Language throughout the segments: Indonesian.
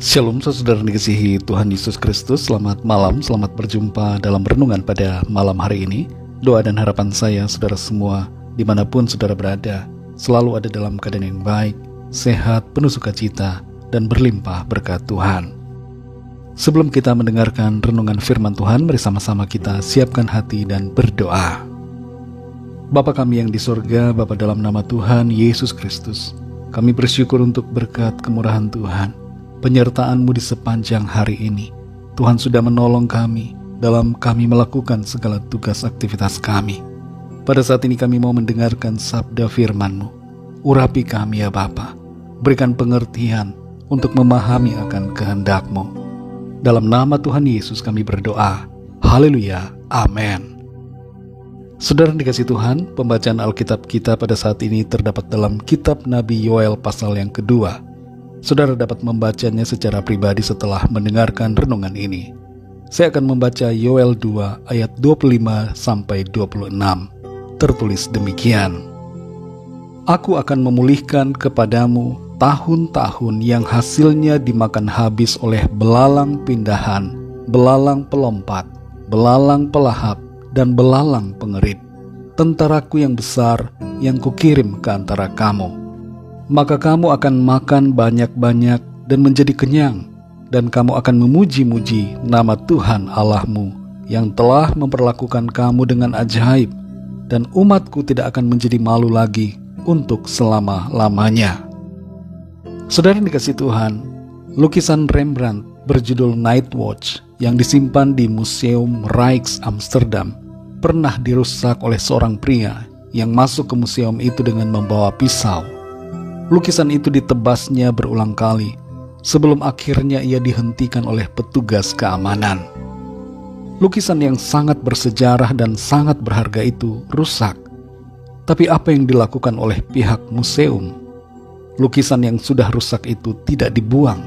Shalom saudara dikasihi Tuhan Yesus Kristus. Selamat malam, selamat berjumpa dalam renungan pada malam hari ini. Doa dan harapan saya saudara semua dimanapun saudara berada selalu ada dalam keadaan yang baik, sehat, penuh sukacita, dan berlimpah berkat Tuhan. Sebelum kita mendengarkan renungan firman Tuhan, mari sama-sama kita siapkan hati dan berdoa. Bapa kami yang di surga, Bapa dalam nama Tuhan Yesus Kristus, kami bersyukur untuk berkat kemurahan Tuhan, penyertaan-Mu di sepanjang hari ini. Tuhan sudah menolong kami dalam kami melakukan segala tugas aktivitas kami. Pada saat ini kami mau mendengarkan sabda firman-Mu. Urapi kami ya Bapa, berikan pengertian untuk memahami akan kehendak-Mu. Dalam nama Tuhan Yesus kami berdoa. Haleluya, amin. Saudara dikasih Tuhan, pembacaan Alkitab kita pada saat ini terdapat dalam kitab Nabi Yoel pasal yang kedua. Saudara dapat membacanya secara pribadi setelah mendengarkan renungan ini. Saya akan membaca Yoel 2 ayat 25-26. Tertulis demikian. Aku akan memulihkan kepadamu tahun-tahun yang hasilnya dimakan habis oleh belalang pindahan, belalang pelompat, belalang pelahap, dan belalang pengerit, tentaraku yang besar yang kukirim ke antara kamu. Maka kamu akan makan banyak-banyak dan menjadi kenyang, dan kamu akan memuji-muji nama Tuhan Allahmu yang telah memperlakukan kamu dengan ajaib, dan umatku tidak akan menjadi malu lagi untuk selama-lamanya. Saudara dikasih Tuhan, lukisan Rembrandt berjudul Night Watch yang disimpan di Museum Rijks Amsterdam pernah dirusak oleh seorang pria yang masuk ke museum itu dengan membawa pisau. Lukisan itu ditebasnya berulang kali sebelum akhirnya ia dihentikan oleh petugas keamanan. Lukisan yang sangat bersejarah dan sangat berharga itu rusak. Tapi apa yang dilakukan oleh pihak museum? Lukisan yang sudah rusak itu tidak dibuang,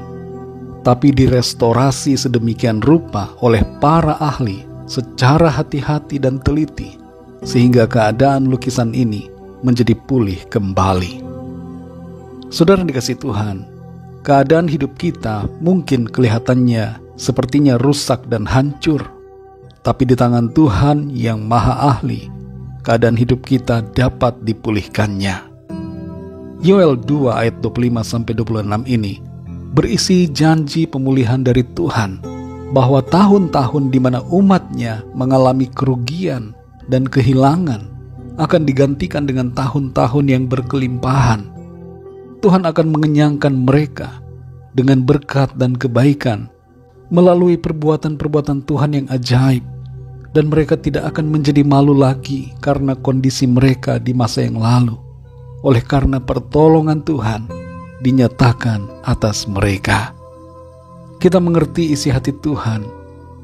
tapi direstorasi sedemikian rupa oleh para ahli secara hati-hati dan teliti, sehingga keadaan lukisan ini menjadi pulih kembali. Saudara dikasih Tuhan, keadaan hidup kita mungkin kelihatannya sepertinya rusak dan hancur, tapi di tangan Tuhan yang Maha Ahli, keadaan hidup kita dapat dipulihkannya. Yoel 2 ayat 25-26 ini berisi janji pemulihan dari Tuhan, bahwa tahun-tahun di mana umatnya mengalami kerugian dan kehilangan akan digantikan dengan tahun-tahun yang berkelimpahan. Tuhan akan mengenyangkan mereka dengan berkat dan kebaikan melalui perbuatan-perbuatan Tuhan yang ajaib, dan mereka tidak akan menjadi malu lagi karena kondisi mereka di masa yang lalu, oleh karena pertolongan Tuhan dinyatakan atas mereka. Kita mengerti isi hati Tuhan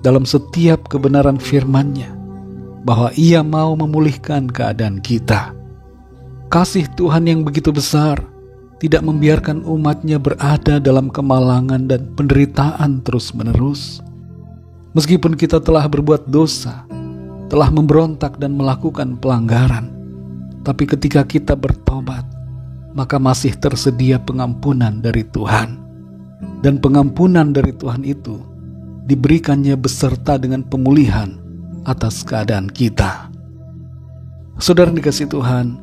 dalam setiap kebenaran firman-Nya, bahwa Ia mau memulihkan keadaan kita. Kasih Tuhan yang begitu besar tidak membiarkan umat-Nya berada dalam kemalangan dan penderitaan terus-menerus. Meskipun kita telah berbuat dosa, telah memberontak dan melakukan pelanggaran, tapi ketika kita bertobat, maka masih tersedia pengampunan dari Tuhan. Dan pengampunan dari Tuhan itu diberikannya beserta dengan pemulihan atas keadaan kita. Saudara dikasih Tuhan,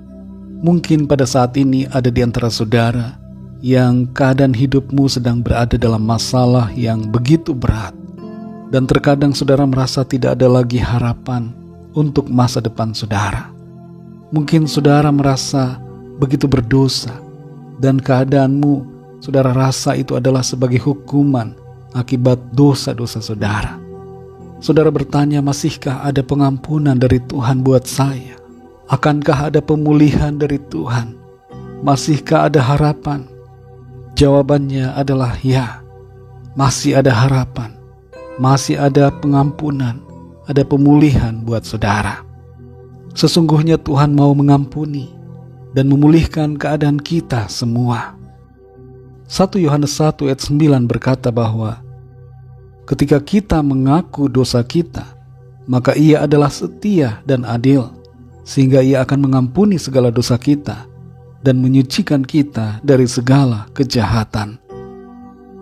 mungkin pada saat ini ada di antara saudara yang keadaan hidupmu sedang berada dalam masalah yang begitu berat, dan terkadang saudara merasa tidak ada lagi harapan untuk masa depan saudara. Mungkin saudara merasa begitu berdosa, dan keadaanmu saudara rasa itu adalah sebagai hukuman akibat dosa-dosa saudara. Saudara bertanya, masihkah ada pengampunan dari Tuhan buat saya? Akankah ada pemulihan dari Tuhan? Masihkah ada harapan? Jawabannya adalah ya, masih ada harapan, masih ada pengampunan, ada pemulihan buat saudara. Sesungguhnya Tuhan mau mengampuni dan memulihkan keadaan kita semua. 1 Yohanes 1 ayat 9 berkata bahwa ketika kita mengaku dosa kita, maka Ia adalah setia dan adil, sehingga Ia akan mengampuni segala dosa kita dan menyucikan kita dari segala kejahatan.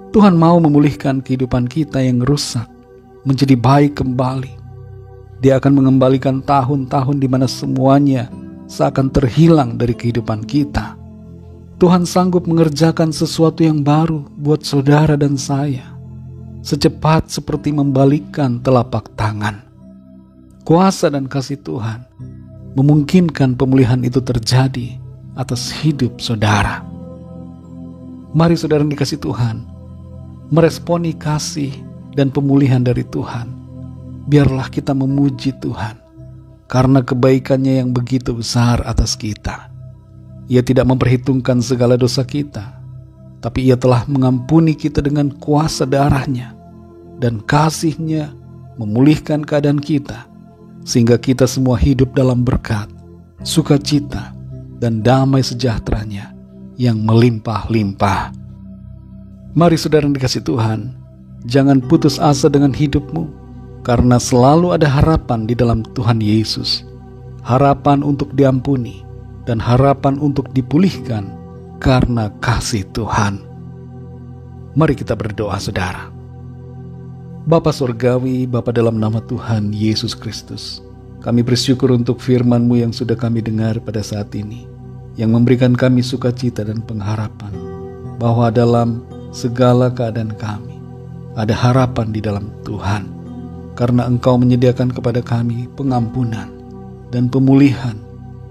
Tuhan mau memulihkan kehidupan kita yang rusak menjadi baik kembali. Dia akan mengembalikan tahun-tahun di mana semuanya seakan terhilang dari kehidupan kita. Tuhan sanggup mengerjakan sesuatu yang baru buat saudara dan saya, secepat seperti membalikkan telapak tangan. Kuasa dan kasih Tuhan memungkinkan pemulihan itu terjadi atas hidup saudara. Mari saudara yang dikasih Tuhan, meresponi kasih dan pemulihan dari Tuhan. Biarlah kita memuji Tuhan karena kebaikannya yang begitu besar atas kita. Ia tidak memperhitungkan segala dosa kita, tapi Ia telah mengampuni kita dengan kuasa darah-Nya, dan kasih-Nya memulihkan keadaan kita, sehingga kita semua hidup dalam berkat, sukacita, dan damai sejahtera-Nya yang melimpah-limpah. Mari saudara yang dikasih Tuhan, jangan putus asa dengan hidupmu, karena selalu ada harapan di dalam Tuhan Yesus. Harapan untuk diampuni dan harapan untuk dipulihkan karena kasih Tuhan. Mari kita berdoa saudara. Bapa Surgawi, Bapa dalam nama Tuhan Yesus Kristus, kami bersyukur untuk firman-Mu yang sudah kami dengar pada saat ini, yang memberikan kami sukacita dan pengharapan, bahwa dalam segala keadaan kami ada harapan di dalam Tuhan, karena Engkau menyediakan kepada kami pengampunan dan pemulihan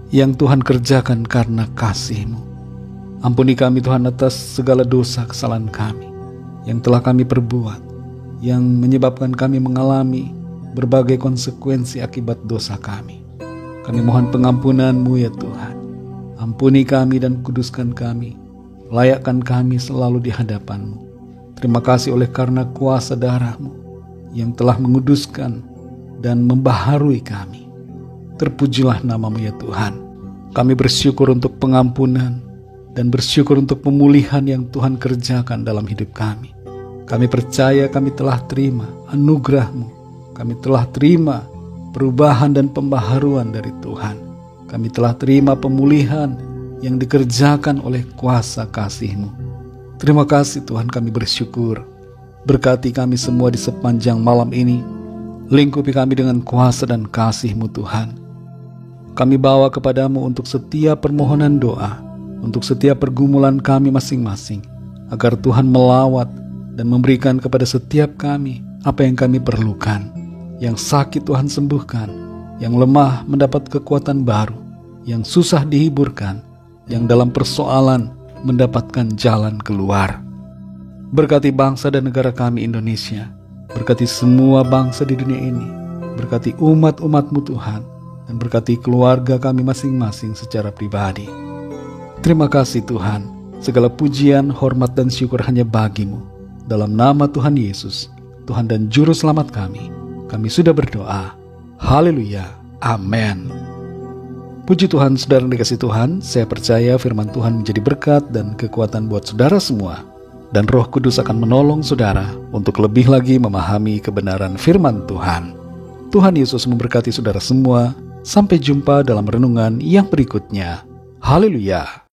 yang Tuhan kerjakan karena kasih-Mu. Ampuni kami Tuhan atas segala dosa kesalahan kami yang telah kami perbuat, yang menyebabkan kami mengalami berbagai konsekuensi akibat dosa kami. Kami mohon pengampunan-Mu ya Tuhan. Ampuni kami dan kuduskan kami, layakkan kami selalu di hadapan-Mu. Terima kasih oleh karena kuasa darah-Mu yang telah menguduskan dan membaharui kami. Terpujilah nama-Mu ya Tuhan. Kami bersyukur untuk pengampunan dan bersyukur untuk pemulihan yang Tuhan kerjakan dalam hidup kami. Kami percaya kami telah terima anugerah-Mu. Kami telah terima perubahan dan pembaharuan dari Tuhan. Kami telah terima pemulihan yang dikerjakan oleh kuasa kasih-Mu. Terima kasih Tuhan, kami bersyukur. Berkati kami semua di sepanjang malam ini. Lingkupi kami dengan kuasa dan kasih-Mu Tuhan. Kami bawa kepadamu untuk setiap permohonan doa, untuk setiap pergumulan kami masing-masing, agar Tuhan melawat dan memberikan kepada setiap kami apa yang kami perlukan. Yang sakit Tuhan sembuhkan, yang lemah mendapat kekuatan baru, yang susah dihiburkan, yang dalam persoalan mendapatkan jalan keluar. Berkati bangsa dan negara kami Indonesia, berkati semua bangsa di dunia ini, berkati umat-umat-Mu Tuhan, dan berkati keluarga kami masing-masing secara pribadi. Terima kasih Tuhan, segala pujian, hormat dan syukur hanya bagi-Mu. Dalam nama Tuhan Yesus, Tuhan dan Juru Selamat kami sudah berdoa. Haleluya, amin. Puji Tuhan, saudara yang dikasih Tuhan, saya percaya firman Tuhan menjadi berkat dan kekuatan buat saudara semua. Dan Roh Kudus akan menolong saudara untuk lebih lagi memahami kebenaran firman Tuhan. Tuhan Yesus memberkati saudara semua. Sampai jumpa dalam renungan yang berikutnya. Haleluya.